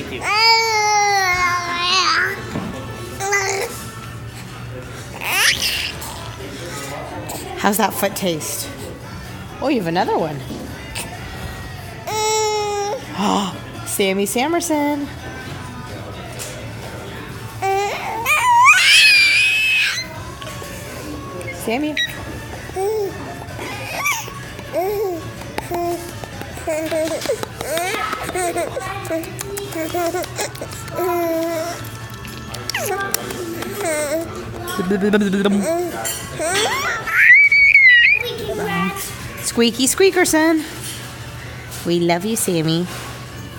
with you. How's that foot taste? Oh, you have another one. Oh, Sammy Samerson. Sammy. Squeaky Squeakerson. We love you, Sammy.